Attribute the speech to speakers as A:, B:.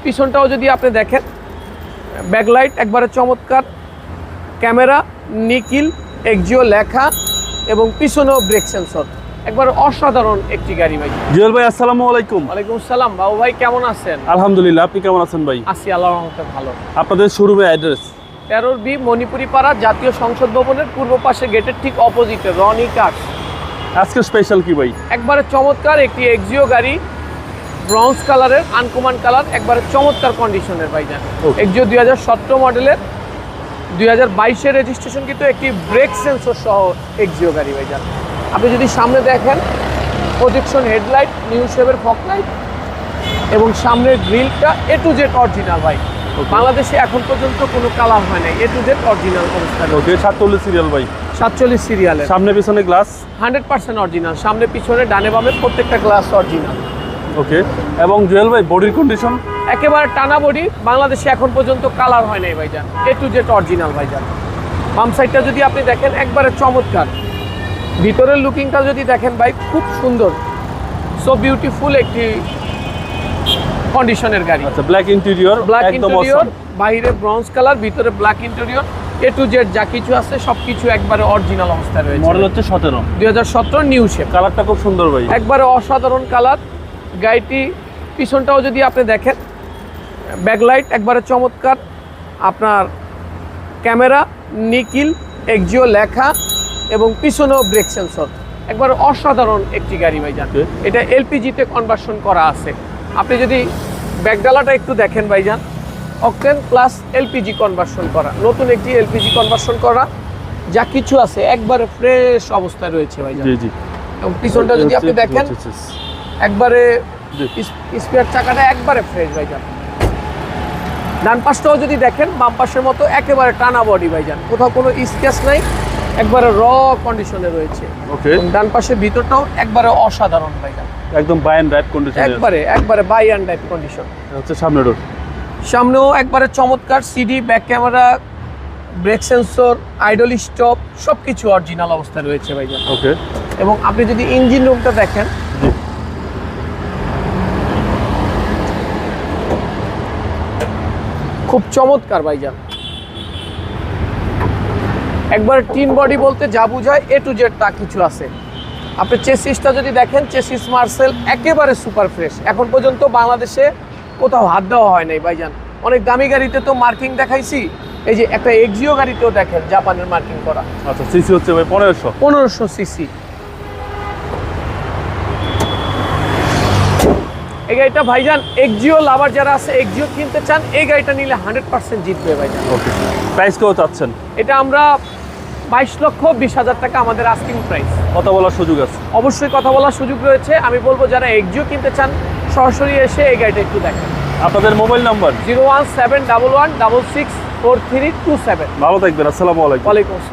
A: পিছনটাও যদি আপনি দেখেন, ব্যাকলাইট একবারে চমৎকার, ক্যামেরা নিকিল এক্সিও লেখা এবং পিছনেও ব্রেক সেন্সর, একবার অসাধারণ একটি গাড়ি ভাই।
B: জুয়েল ভাই আসসালামু আলাইকুম।
A: ওয়ালাইকুম আসসালাম বাবু ভাই, কেমন আছেন?
B: আলহামদুলিল্লাহ, আপনি কেমন আছেন ভাই?
A: আছি আল্লাহর রহমতে ভালো।
B: আপনাদের শোরুমের অ্যাড্রেস?
A: 13B মণিপুরি পাড়া, জাতীয় সংসদ ভবনের পূর্ব পাশে গেটের ঠিক অপোজিটে রনি কার্স।
B: আজকে স্পেশাল কি ভাই?
A: একবারে চমৎকার একটি এক্সিও গাড়ি, ব্রঞ্জ কালারের, আনকমন কালার, একবারে চমৎকার কন্ডিশনের ভাইজান। এক্সিও 2017 মডেলের, 2022-এর রেজিস্ট্রেশন, কিন্তু একটি ব্রেক সেন্সর সহ এক্সিও গাড়ি ভাইজান। আপনি যদি সামনে দেখেন, প্রজেকশন হেডলাইট, নিউ শেপের ফকলাইট এবং সামনের গ্রিলটা A to Z অরিজিনাল ভাই। বাংলাদেশে এখন পর্যন্ত কোনো কালার হয় নাই, A to Z অরিজিনাল অবস্থায়।
B: ওকে, 47 সিরিয়াল ভাই।
A: 47 সিরিয়ালের,
B: সামনে পিছনে গ্লাস
A: 100% অরিজিনাল, সামনে পিছনে ডানে বামে প্রত্যেকটা গ্লাস অরিজিনাল।
B: ওকে, এবং জুয়েল ভাই বডির কন্ডিশন
A: একেবারে টানা বডি, বাংলাদেশে এখন পর্যন্ত কালার হয় নাই ভাইজান, A to Z অরিজিনাল ভাইজান। বাম সাইডটা যদি আপনি দেখেন, একবারে চমৎকার। ভিতরের লুকিংটা যদি দেখেন ভাই, খুব সুন্দর, সো বিউটিফুল একটি কন্ডিশনের গাড়ি।
B: আচ্ছা, ব্ল্যাক ইন্টেরিয়র,
A: ব্ল্যাক
B: একদম
A: ইন্টেরিয়র,
B: অসম।
A: বাইরে ব্রঞ্জ কালার, ভিতরে black interior, A to Z যা কিছু আছে সবকিছু একবারে অরিজিনাল অবস্থায় রয়েছে।
B: মডেল হচ্ছে 17,
A: 2017 নিউ শেপ।
B: কালারটা খুব সুন্দর ভাই,
A: একবারে অসাধারণ কালার। গাড়িটি পিছনটাও যদি আপনি দেখেন, ব্যাকলাইট একবারে চমৎকার, আপনার ক্যামেরা নিকিল এক্সিও লেখা এবং পিছনেও ব্রেক সেন্সর, একবারে অসাধারণ একটি গাড়ি ভাইজান। এটা এলপিজিতে কনভার্সন করা আছে। আপনি যদি ব্যাকডালাটা একটু দেখেন ভাইজান, অকটেন প্লাস এলপিজি কনভার্সন করা, নতুন একটি এলপিজি কনভার্সন করা, যা কিছু আছে একবারে ফ্রেশ অবস্থায় রয়েছে ভাইজান।
B: জি জি।
A: এবং পিছনটা যদি আপনি দেখেন, একবারে স্পেয়ার চাকাটা একবারে ফ্রেশ ভাইজান। ডান পাশটাও যদি দেখেন, বাম পাশের মতো একেবারে টানা বডি ভাইজান, কোথাও কোনো স্ক্র্যাচ নাই, একবারে র কন্ডিশনে রয়েছে।
B: ওকে,
A: ডান পাশের ভিতরটাও একবারে অসাধারণ ভাইজান,
B: একদম বাই অ্যান্ড ড্রাইভ কন্ডিশন,
A: একবারে বাই অ্যান্ড ড্রাইভ কন্ডিশন।
B: হচ্ছে সামনে ডোর,
A: সামনেও একবারে চমৎকার, CD, back camera, break sensor, idle stop, সবকিছু অরিজিনাল অবস্থায় রয়েছে ভাইজান।
B: ওকে,
A: এবং আপনি যদি ইঞ্জিন রুমটা দেখেন,
B: জি,
A: খুব চমৎকার ভাইজান। একবার টিন বডি বলতে যা বোঝায় A to Z তা কিছু আছে। আপনি চেসিসটা যদি দেখেন, চেসিস মার্সেল একেবারে সুপার ফ্রেশ, এখন পর্যন্ত বাংলাদেশে কোথাও হাত দেওয়া হয় নাই ভাইজান। অনেক দামি গাড়িতে তো মার্কিং দেখাইছি, এই যে একটা এক্সিও গাড়িতেও দেখেন জাপানের মার্কিং করা।
B: আচ্ছা, সিসি হচ্ছে ভাই
A: 1500 সিসি। এই গাড়িটা ভাইজান, এক্সিও লাভার যারা আছে, এক্সিও কিনতে চান, এই গাড়িটা নিলে 100% জিতবে ভাইজান।
B: ওকে, প্রাইস কেউ চাচ্ছেন?
A: এটা আমরা 22,20,000 টাকা আমাদের আস্কিং প্রাইস।
B: কথা বলার সুযোগ আছে?
A: অবশ্যই কথা বলার সুযোগ রয়েছে। আমি বলবো যারা এক্সিও কিনতে চান, সরাসরি এসে এই গাড়িটা একটু দেখেন।
B: আপনাদের মোবাইল নাম্বার?
A: 01711664327।
B: ভালো থাকবেন, আসসালামু আলাইকুম।
A: ওয়ালাইকুম আসসালাম।